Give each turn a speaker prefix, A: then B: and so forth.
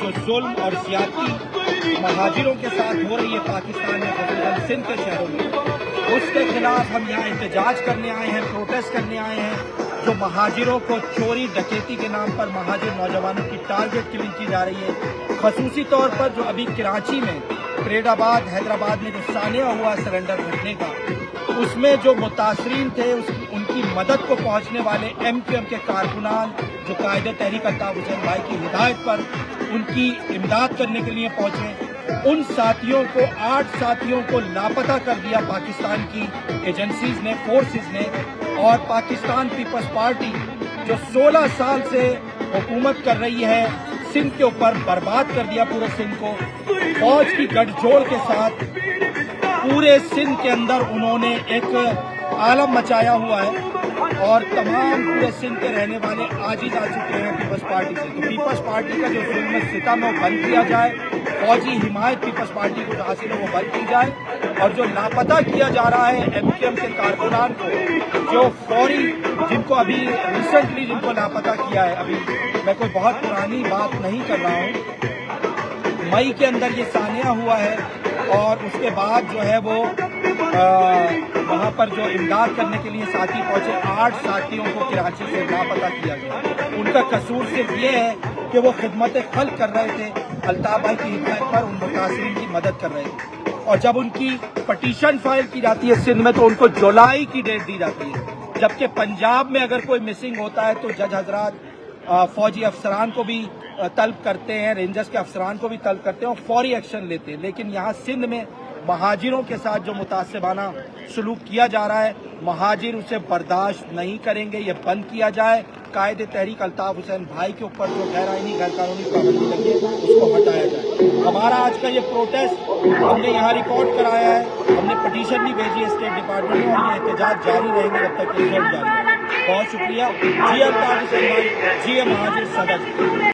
A: جو ظلم اور زیادتی مہاجروں کے ساتھ ہو رہی ہے پاکستان میں، خصوصاً سندھ کے شہروں میں، اس کے خلاف ہم یہاں احتجاج کرنے آئے ہیں، پروٹیسٹ کرنے آئے ہیں۔ جو مہاجروں کو چوری ڈکیتی کے نام پر مہاجر نوجوانوں کی ٹارگٹ کلنگ کی جا رہی ہے، خصوصی طور پر جو ابھی کراچی میں، پریڈ آباد، حیدرآباد میں جو سانحہ ہوا سرنڈر کرنے کا، اس میں جو متاثرین تھے ان کی مدد کو پہنچنے والے ایم کیو ایم کے کارکنان جو قائد تحریک الطاف حسین بھائی کی ہدایت پر ان کی امداد کرنے کے لیے پہنچے، ان ساتھیوں کو 8 ساتھیوں کو لاپتہ کر دیا پاکستان کی ایجنسیز نے، فورسز نے، اور پاکستان پیپلز پارٹی جو 16 سال سے حکومت کر رہی ہے سندھ کے اوپر، برباد کر دیا پورے سندھ کو۔ فوج کی گٹھ جوڑ کے ساتھ پورے سندھ کے اندر انہوں نے ایک عالم مچایا ہوا ہے، اور تمام پورے سندھ کے رہنے والے عاجز آ چکے ہیں پیپلز پارٹی سے۔ تو پیپلز پارٹی کا جو ظلم ستم ہے وہ بند کیا جائے، فوجی حمایت پیپلز پارٹی کو جو حاصل ہے وہ بند کی جائے، اور جو لاپتہ کیا جا رہا ہے ایم کیو ایم کے کارکنان کو، جو فوری جن کو ابھی ریسنٹلی جن کو لاپتہ کیا ہے، ابھی میں کوئی بہت پرانی بات نہیں کر رہا ہوں، مئی کے اندر یہ سانحہ ہوا ہے، اور اس کے بعد جو ہے وہ وہاں پر جو امداد کرنے کے لیے ساتھی پہنچے، 8 ساتھیوں کو کراچی سے لاپتہ کیا گیا۔ ان کا قصور صرف یہ ہے کہ وہ خدمت خلق کر رہے تھے، الطاف بھائی کی ہدایت پر ان متاثرین کی مدد کر رہے تھے، اور جب ان کی پٹیشن فائل کی جاتی ہے سندھ میں تو ان کو جولائی کی ڈیٹ دی جاتی ہے، جبکہ پنجاب میں اگر کوئی مسنگ ہوتا ہے تو جج حضرات فوجی افسران کو بھی طلب کرتے ہیں، رینجرز کے افسران کو بھی طلب کرتے ہیں اور فوری ایکشن لیتے ہیں، لیکن یہاں سندھ میں مہاجروں کے ساتھ جو متعصبانہ سلوک کیا جا رہا ہے، مہاجر اسے برداشت نہیں کریں گے، یہ بند کیا جائے۔ قائد تحریک الطاف حسین بھائی کے اوپر جو غیر آئینی غیر قانونی پابندی لگی ہے اس کو ہٹایا جائے۔ ہمارا آج کا یہ پروٹیسٹ ہم نے یہاں ریکارڈ کرایا ہے، ہم نے پٹیشن بھی بھیجی ہے اسٹیٹ ڈپارٹمنٹ میں، اور یہ احتجاج جاری رہیں گے جب تک یہ ریزلٹ جاری ہے۔ بہت شکریہ۔ جی الطاف حسین بھائی، جی مہاجر صدر۔